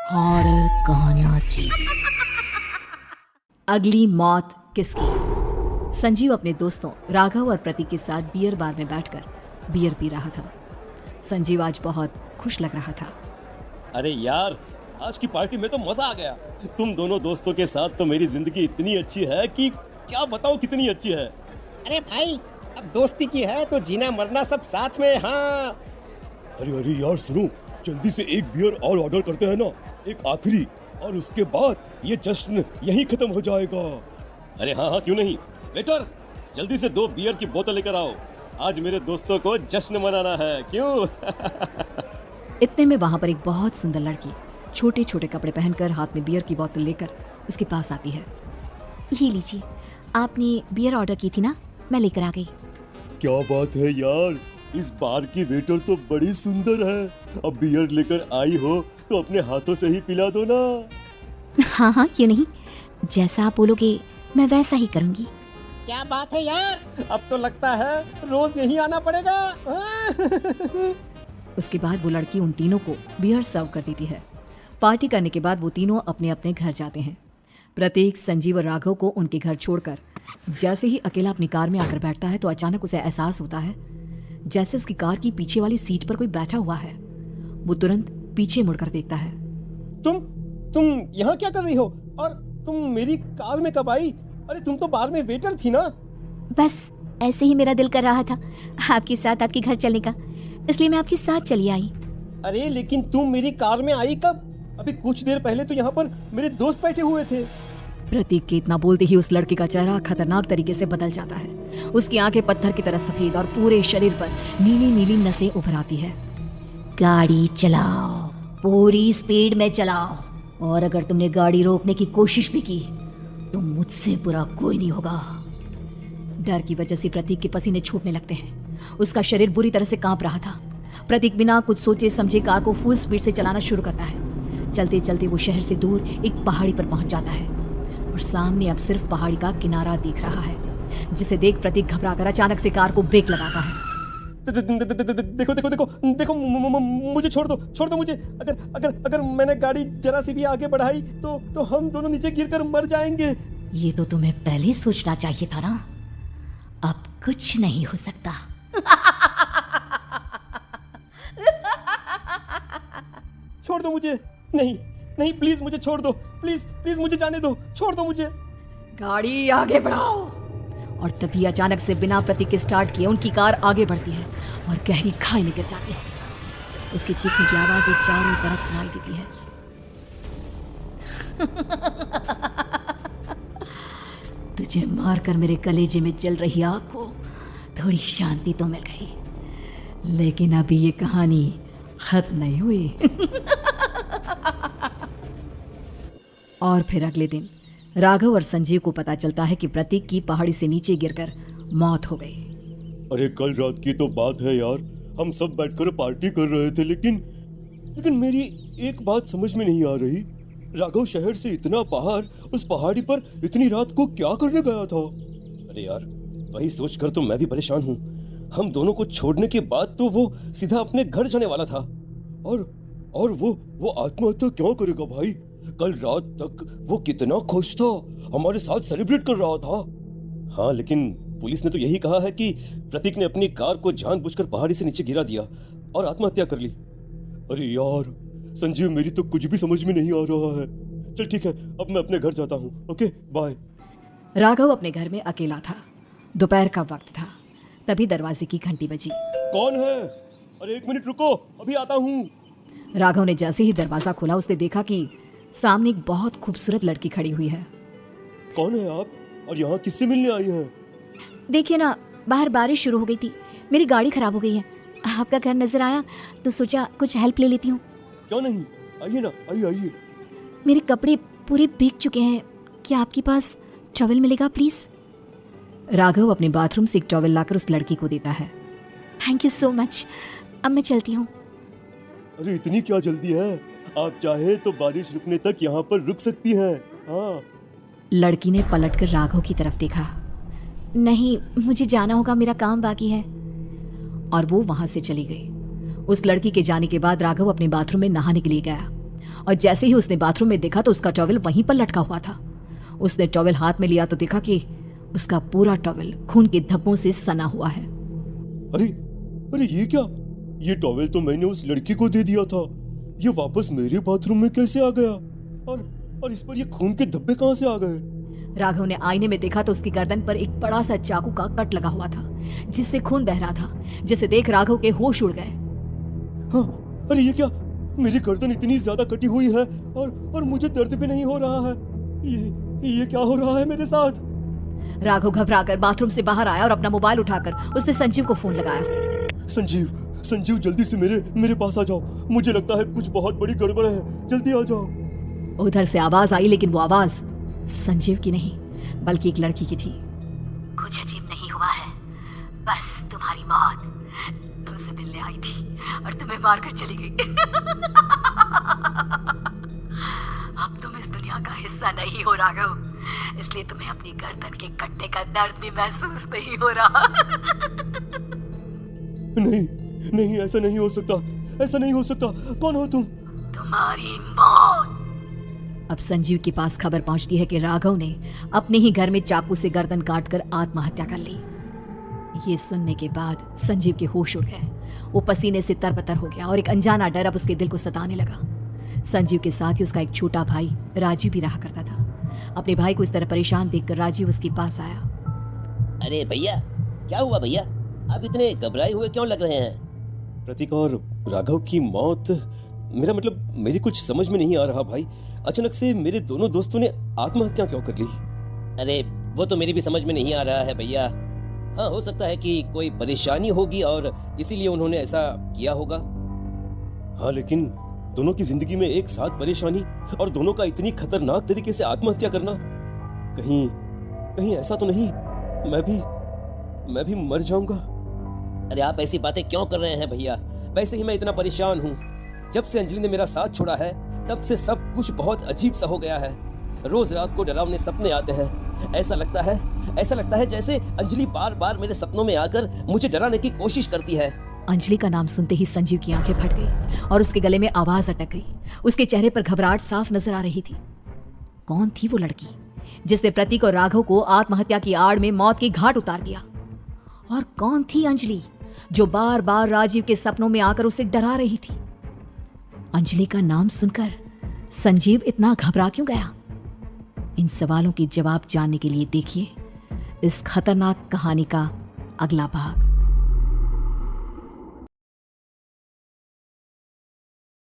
Horror कहानियां थी। अगली मौत किसकी? संजीव अपने दोस्तों राघव और प्रतीक के साथ बियर बार में बैठकर बियर पी रहा था। संजीव आज बहुत खुश लग रहा था। अरे यार, आज की पार्टी में तो मजा आ गया। तुम दोनों दोस्तों के साथ तो मेरी जिंदगी इतनी अच्छी है कि क्या बताऊं कितनी अच्छी है। अरे भाई, अब दोस्ती की है तो जीना मरना सब साथ में। हाँ अरे यार सुनो, जल्दी से एक बियर और ऑर्डर करते हैं ना, एक आखिरी, और उसके बाद ये जश्न यहीं खत्म हो जाएगा। अरे हाँ, क्यों नहीं। वेटर, जल्दी से 2 बियर की बोतल लेकर आओ। आज मेरे दोस्तों को जश्न मनाना है, क्यों? इतने में वहां पर एक बहुत सुंदर लड़की छोटे छोटे कपड़े पहनकर हाथ में बियर की बोतल लेकर उसके पास आती है। ये लीजिए, आपने बियर ऑर्डर की थी ना, मैं लेकर आ गई। क्या बात है यार, इस बार की वेटर तो बड़ी सुंदर है। अब बियर लेकर आई हो तो अपने हाथों से ही पिला दो ना। हाँ हाँ, क्यों नहीं, जैसा आप बोलोगे मैं वैसा ही करूंगी। क्या बात है यार, अब तो लगता है रोज यहीं आना पड़ेगा। उसके बाद वो लड़की उन तीनों को बियर सर्व कर देती है। पार्टी करने के बाद वो तीनों अपने अपने घर जाते हैं। प्रतीक, संजीव और राघव को उनके घर छोड़कर जैसे ही अकेला अपनी कार में आकर बैठता है तो अचानक उसे एहसास होता है जैसे उसकी कार की पीछे वाली सीट पर कोई बैठा हुआ है। वो तुरंत पीछे मुड़कर देखता है। तुम यहाँ क्या कर रही हो? और तुम मेरी कार में कब आई? अरे तुम तो बार में वेटर थी ना। बस ऐसे ही मेरा दिल कर रहा था आपके साथ आपके घर चलने का, इसलिए मैं आपके साथ चली आई। अरे लेकिन तुम मेरी कार में आई कब? अभी कुछ देर पहले तो यहाँ पर मेरे दोस्त बैठे हुए थे। प्रतीक के इतना बोलते ही उस लड़के का चेहरा खतरनाक तरीके से बदल जाता है। उसकी आंखें पत्थर की तरह सफेद और पूरे शरीर पर नीली नीली नसें उभर आती है। गाड़ी चलाओ, पूरी स्पीड में चलाओ, और अगर तुमने गाड़ी रोकने की कोशिश भी की तो मुझसे बुरा कोई नहीं होगा। डर की वजह से प्रतीक के पसीने छूटने लगते हैं। उसका शरीर बुरी तरह से कांप रहा था। प्रतीक बिना कुछ सोचे समझे कार को फुल स्पीड से चलाना शुरू करता है। चलते चलते वो शहर से दूर एक पहाड़ी पर पहुंच जाता है और सामने अब सिर्फ पहाड़ी का किनारा दिख रहा है, जिसे देख प्रतीक घबराकर अचानक से कार को ब्रेक लगाता है। देखो देखो देखो देखो, मुझे छोड़ दो मुझे। अगर मैंने गाड़ी जरा सी भी आगे बढ़ाई तो हम दोनों नीचे गिरकर मर जाएंगे। ये तो तुम्हें पहले सोचना चाहिए था ना। अब कुछ नहीं हो सकता। छोड़ दो मुझे। नहीं प्लीज मुझे छोड़ दो। प्लीज मुझे जाने दो। छोड़ दो मुझे। गाड़ी आगे बढ़ाओ। और तभी अचानक से बिना प्रतीक के स्टार्ट किए उनकी कार आगे बढ़ती है और गहरी खाई में गिर जाती है। उसकी चीखने की आवाज एक चारों तरफ सुनाई देती है। तुझे मारकर मेरे कलेजे में जल रही आग को थोड़ी शांति तो मिल गई, लेकिन अभी ये कहानी खत्म नहीं हुई। और फिर अगले दिन राघव और संजीव को पता चलता है कि प्रतीक की पहाड़ी से नीचे गिरकर मौत हो गई। अरे कल रात की तो बात है यार, हम सब बैठकर पार्टी कर रहे थे, लेकिन मेरी एक बात समझ में नहीं आ रही। राघव शहर से इतना बाहर उस पहाड़ी पर इतनी रात को क्या करने गया था? अरे यार, वही सोचकर तो मैं भी परेशान हूँ। हम दोनों को छोड़ने के बाद तो वो सीधा अपने घर जाने वाला था, और वो आत्महत्या क्यों करेगा भाई? कल रात तक वो कितना खुश था, हमारे साथ सेलिब्रेट कर रहा था। हाँ, लेकिन पुलिस ने तो यही कहा है कि प्रतीक ने अपनी कार को जानबूझकर पहाड़ी से नीचे गिरा दिया और आत्महत्या कर ली। अरे यार संजीव, मेरी तो कुछ भी समझ में नहीं आ रहा है। चल ठीक है, अब मैं अपने घर जाता हूँ। Okay bye. राघव अपने घर में अकेला था। दोपहर का वक्त था। तभी दरवाजे की घंटी बजी। कौन है? अरे 1 मिनट रुको, अभी आता हूँ। राघव ने जैसे ही दरवाजा खोला उसने देखा कि सामने एक बहुत खूबसूरत लड़की खड़ी हुई है। कौन है आप, और यहाँ किससे मिलने आई हैं? देखिए ना, बाहर बारिश शुरू हो गई थी, मेरी गाड़ी खराब हो गई है। आपका घर नजर आया तो सोचा कुछ हेल्प ले लेती हूँ। क्यों नहीं, आइए ना, आइए। मेरे कपड़े पूरे भीग चुके हैं, क्या आपके पास टॉवल मिलेगा प्लीज? राघव अपने बाथरूम से एक टॉवल लाकर उस लड़की को देता है। थैंक यू सो मच, अब मैं चलती हूँ। अरे इतनी क्या जल्दी है? आप चाहे तो बारिश रुकने तक यहाँ पर रुक सकती हैं। हाँ। लड़की ने पलटकर राघव की तरफ देखा। नहीं, मुझे जाना होगा, मेरा काम बाकी है। और वो वहां से चली गई। उस लड़की के जाने के बाद राघव अपने बाथरूम में नहाने के लिए गया और जैसे ही उसने बाथरूम में देखा तो उसका टॉवेल वहीं पर लटका हुआ था। उसने टॉवेल हाथ में लिया तो देखा कि उसका पूरा टॉवेल खून के धब्बों से सना हुआ है। अरे अरे ये क्या? ये टॉवेल तो मैंने उस लड़की को दे दिया था। ये वापस मेरे बाथरूम में कैसे आ गया? और इस पर ये खून के धब्बे कहां से आ गए? राघव ने आईने में देखा तो उसकी गर्दन पर एक बड़ा सा चाकू का कट लगा हुआ था जिससे खून बह रहा था, जिसे देख राघव के होश उड़ गए। हाँ, अरे ये क्या? मेरी गर्दन इतनी ज्यादा कटी हुई है और मुझे दर्द भी नहीं हो रहा है। ये क्या हो रहा है मेरे साथ? राघव घबराकर बाथरूम से बाहर आया और अपना मोबाइल उठाकर उसने संजीव को फोन लगाया। संजीव जल्दी से मेरे पास आ जाओ। मुझे लगता है कुछ बहुत बड़ी गड़बड़ है, जल्दी आ जाओ। उधर से आवाज आई, लेकिन वो आवाज संजीव की नहीं बल्कि एक लड़की की थी। कुछ अजीब नहीं हुआ है, बस तुम्हारी मौत तुमसे मिलने आई थी और तुम्हें मारकर चली गई। अब तुम इस दुनिया का हिस्सा नहीं हो राघव, इसलिए तुम्हें अपनी गर्दन के कटने का दर्द भी महसूस नहीं हो रहा। नहीं, ऐसा नहीं हो सकता। कौन हो तुम? तुम्हारी मौत। अब संजीव के पास खबर पहुंचती है कि राघव ने अपने ही घर में चाकू से गर्दन काटकर आत्महत्या कर ली। ये सुनने के बाद संजीव के होश उड़ गए। वो पसीने से तरबतर हो गया और एक अनजाना डर अब उसके दिल को सताने लगा। संजीव के साथ ही उसका एक छोटा भाई राजीव भी रहा करता था। अपने भाई को इस तरह परेशान देखकर राजीव उसके पास आया। अरे भैया, क्या हुआ भैया? आप इतने घबराए हुए क्यों लग रहे हैं? प्रतीक और राघव की मौत, मेरा मतलब मेरी कुछ समझ में नहीं आ रहा भाई। अचानक से मेरे दोनों दोस्तों ने आत्महत्या क्यों कर ली? अरे वो तो मेरी भी समझ में नहीं आ रहा है भैया। हाँ, हो सकता है कि कोई परेशानी होगी और इसीलिए उन्होंने ऐसा किया होगा। हाँ, लेकिन दोनों की जिंदगी में एक साथ परेशानी और दोनों का इतनी खतरनाक तरीके से आत्महत्या करना, कहीं ऐसा तो नहीं मैं भी मर जाऊंगा? अरे आप ऐसी बातें क्यों कर रहे हैं भैया? वैसे ही मैं इतना परेशान हूँ। जब से अंजलि ने मेरा साथ छोड़ा है तब से सब कुछ बहुत अजीब सा हो गया है। रोज रात को डरावने सपने आते हैं। ऐसा लगता है जैसे अंजलि बार बार मेरे सपनों में आकर मुझे डराने की कोशिश करती है। अंजलि का नाम सुनते ही संजीव की आंखें फट गई और उसके गले में आवाज अटक गई। उसके चेहरे पर घबराहट साफ नजर आ रही थी। कौन थी वो लड़की जिसने प्रतीक और राघव को आत्महत्या की आड़ में मौत के घाट उतार दिया? और कौन थी अंजलि जो बार बार राजीव के सपनों में आकर उसे डरा रही थी? अंजलि का नाम सुनकर संजीव इतना घबरा क्यों गया? इन सवालों के जवाब जानने के लिए देखिए इस खतरनाक कहानी का अगला भाग।